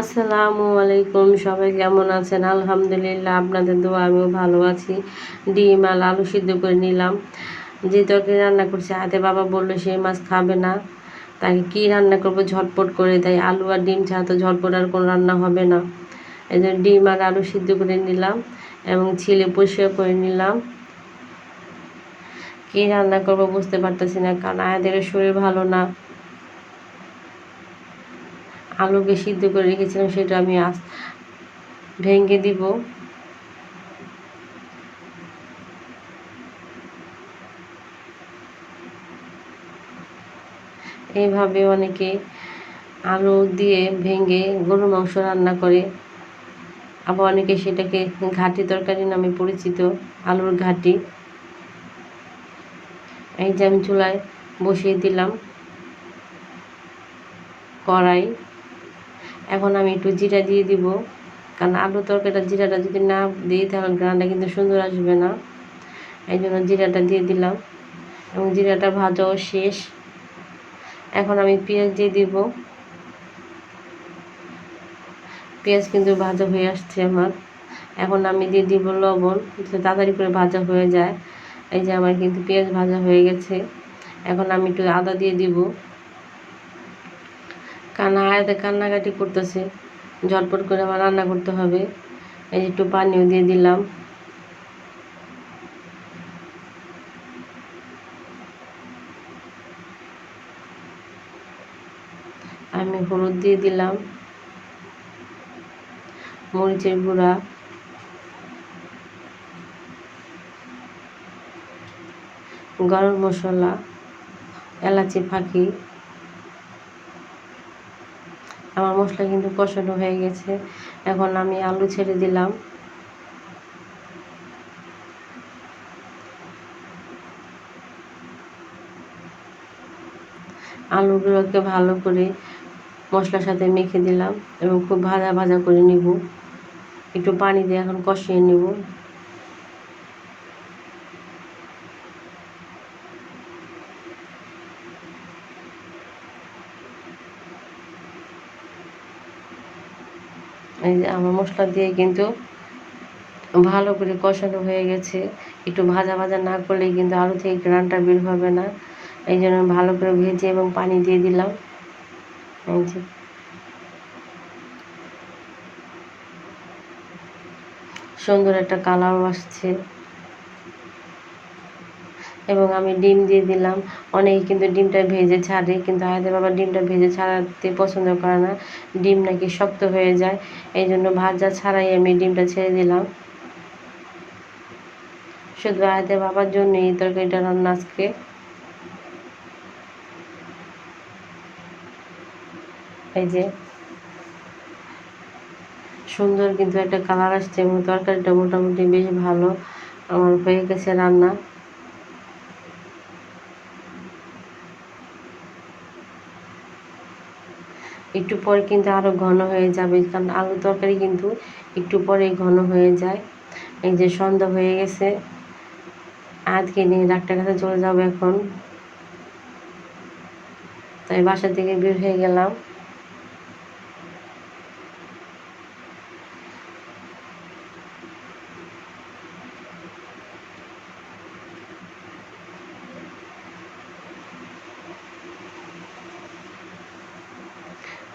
আসসালামু আলাইকুম, সবাই কেমন আছেন? আলহামদুলিল্লাহ, আপনাদের দোয়া আমিও ভালো আছি। ডিম আর আলু সিদ্ধ করে নিলাম। যে তরকারি রান্না করছে হাতে বাবা বললো সেই মাছ খাবে না, তাই কি রান্না করবো ঝটপট করে, তাই আলু আর ডিম ছাড়া তো ঝটপট আর কোনো রান্না হবে না। এই জন্য ডিম আর আলু সিদ্ধ করে নিলাম এবং ছিলে পরিষ্কার করে নিলাম। কি রান্না করবো বুঝতে পারতেছি না, কারণ আয়াদের শরীর ভালো না। আলুকে সিদ্ধ করে রেখেছিলাম, সেটা আমি ভেঙে দিব। এইভাবে অনেকে আলু দিয়ে ভেঙে গরুর মাংস রান্না করে, আবার অনেকে সেটাকে ঘাটি তরকারি নামে পরিচিত, আলুর ঘাটি। এই যে আমি চুলায় বসিয়ে দিলাম কড়াই। এখন আমি একটু জিরা দিয়ে দিব, কারণ আলু তরকারিটা জিরাটা যদি না দিই তাহলে গ্রানটা কিন্তু সুন্দর আসবে না। এই জন্য জিরাটা দিয়ে দিলাম এবং জিরাটা ভাজাও শেষ। এখন আমি পেঁয়াজ দিয়ে দিব। পেঁয়াজ কিন্তু ভাজা হয়ে আসছে আমার। এখন আমি দিয়ে দিব লবণ, যাতে তাড়াতাড়ি করে ভাজা হয়ে যায়। এই যে আমার কিন্তু পেঁয়াজ ভাজা হয়ে গেছে। এখন আমি একটু আদা দিয়ে দিব, কারণ আয়াতে কান্নাকাটি করতেছে, ঝটপট করে আমার রান্না করতে হবে। এই যে একটু পানিও দিয়ে দিলাম। আমি হলুদ দিয়ে দিলাম, মরিচের গুঁড়া, গরম মশলা, এলাচি ফাঁকি। আমার মশলা কিন্তু কষানো হয়ে গেছে। এখন আমি আলু ছেড়ে দিলাম। আলুগুলোকে ভালো করে মশলার সাথে মেখে দিলাম এবং খুব ভাজা ভাজা করে নিব। একটু পানি দিয়ে এখন কষিয়ে নিব। এই যে আমার মশলা দিয়ে কিন্তু ভালো করে কষানো হয়ে গেছে। একটু ভাজা ভাজা না করলে কিন্তু আলু থেকে ঘ্রাণটা বের হবে না। এই জন্য ভালো করে ভেজে এবং পানি দিয়ে দিলাম। এই যে সুন্দর একটা কালারও আসছে এবং আমি ডিম দিয়ে দিলাম। অনেকে কিন্তু ডিমটা ভেজে ছাড়ে, কিন্তু আয়াদের বাবা ডিমটা ভেজে ছাড়াতে পছন্দ করে না, ডিম নাকি শক্ত হয়ে যায়। এই জন্য ভাজা ছাড়াই আমি ডিমটা ছেড়ে দিলাম। শুধু আয়াদের বাবার জন্য এই তরকারিটা রান্না আজকে। এই যে সুন্দর কিন্তু একটা কালার আসছে এবং তরকারিটা মোটামুটি বেশ ভালো আমার হয়ে গেছে রান্না। একটু পরে কিন্তু আরও ঘন হয়ে যাবে, কারণ আলু তরকারি কিন্তু একটু পরেই ঘন হয়ে যায়। এই যে সন্ধ্যা হয়ে গেছে, আয়াতকে নিয়ে ডাক্তার কাছে চলে যাবো এখন, তাই বাসা থেকে বের হয়ে গেলাম।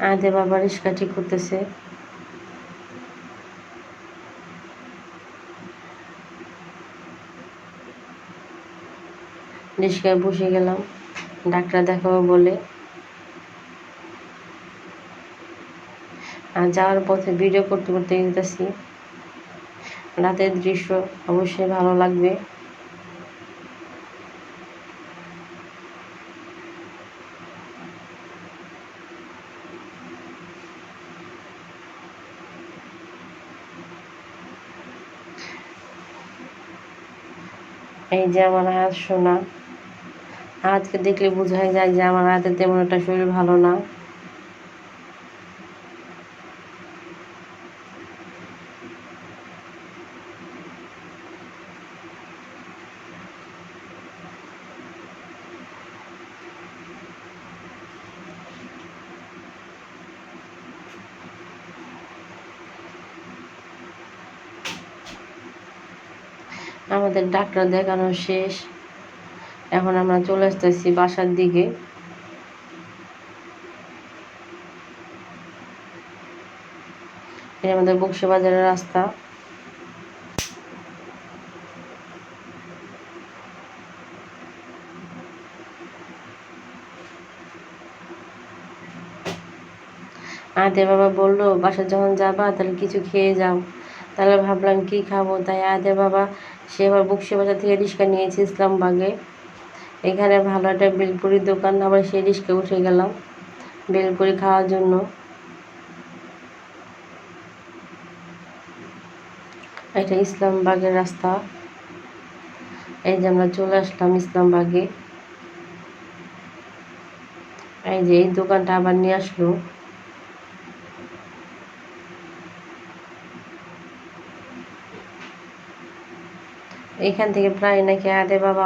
আয়াদের বাবা রিক্সা ঠিক করতেছে। রিক্সায় বসে গেলাম ডাক্তার দেখাবো বলে। আর যাওয়ার পথে ভিডিও করতে করতে যেতেছি। রাতের দৃশ্য অবশ্যই ভালো লাগবে। এই যে আমার আয়াত সোনা, আয়াতকে দেখলে বোঝাই যায় যে আমার আয়াতের তেমন একটা শরীর ভালো না। আমাদের ডাক্তার দেখানো শেষ, এখন আমরা চলে আসতেছি বাসার দিকে। এটা আমাদের বক্সবাজারের রাস্তা। আদে বাবা বললো বাসা যখন যাবা তাহলে কিছু খেয়ে যাও। তাহলে ভাবলাম কি খাবো, তাই আদে বাবা সে আবার বক্সিবাজার থেকে রিক্সা নিয়েছে ইসলামবাগে। এখানে ভালো একটা বেলপুরির দোকান, আবার সেই রিক্সা উঠে গেলাম বেলপুরি খাওয়ার জন্য। এটা ইসলামবাগের রাস্তা। এই যে আমরা চলে আসলাম ইসলামবাগে। এই যে এই দোকানটা আবার নিয়ে আসলো। এখান থেকে প্রায় নাকি আদে বাবা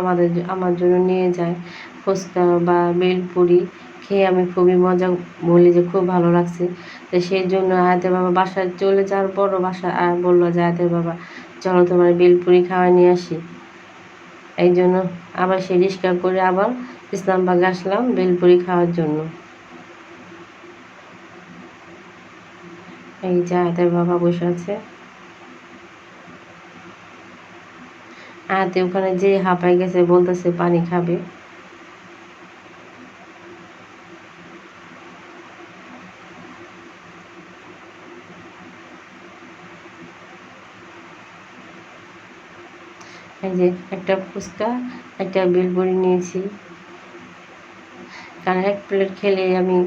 আমার জন্য নিয়ে যায় ফুচকা বা বেলপুরি। খেয়ে আমি খুবই মজা বলি যে খুব ভালো লাগছে। তো সেই জন্য আদে বাবা বাসায় চলে যাওয়ার পরও বললো যে আদে বাবা চলো তোমার বেলপুরি খাওয়া নিয়ে আসি। এই জন্য আবার সেই রিক্সা করে আবার ইসলামবাগে আসলাম বেলপুরি খাওয়ার জন্য। এই যে আদে বাবা বসে আছে। আয়াতে ওখানে যে হাঁপাই গেছে, বলতেছে পানি খাবে। এই যে একটা ফুচকা একটা বেলপুরি নিয়েছি, কারণ এক প্লেট খেলে আমি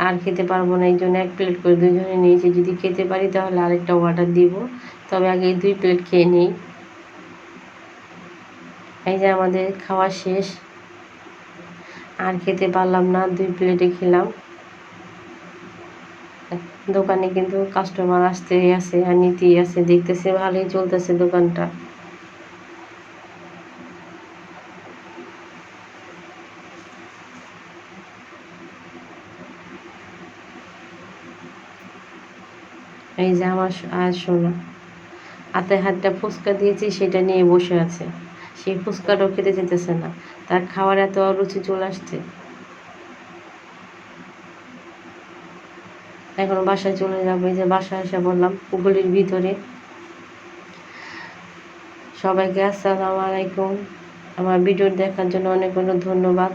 আর খেতে পারবো না, এই জন্য এক প্লেট করে দুজনে নিয়েছি। যদি খেতে পারি তাহলে আরেকটা অর্ডার দিব, তবে আগে 2 প্লেট খেয়ে নিই। এই যে আমাদের খাওয়া শেষ, আর খেতে পারলাম না, 2 প্লেটে খেলাম। দোকানে কিন্তু কাস্টমার আসতেই আছে আর নিতেই আছে, দেখতেছে ভালোই চলতেছে দোকানটা। এই যে আমার সোনা হাতে হাতটা ফুচকা দিয়েছি, সেটা নিয়ে বসে আছে। সেই ফুচকাটাও খেতে যেতেছে না, তার খাওয়ার এত অরুচি চলে আসছে। এখন বাসায় চলে যাবো। এই যে বাসায় এসে বললাম গলির ভিতরে। সবাইকে আসসালামু আলাইকুম। আমার ভিডিও দেখার জন্য অনেক অনেক ধন্যবাদ।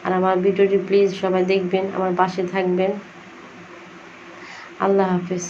আর আমার ভিডিওটি প্লিজ সবাই দেখবেন, আমার পাশে থাকবেন। আল্লাহ হাফিজ।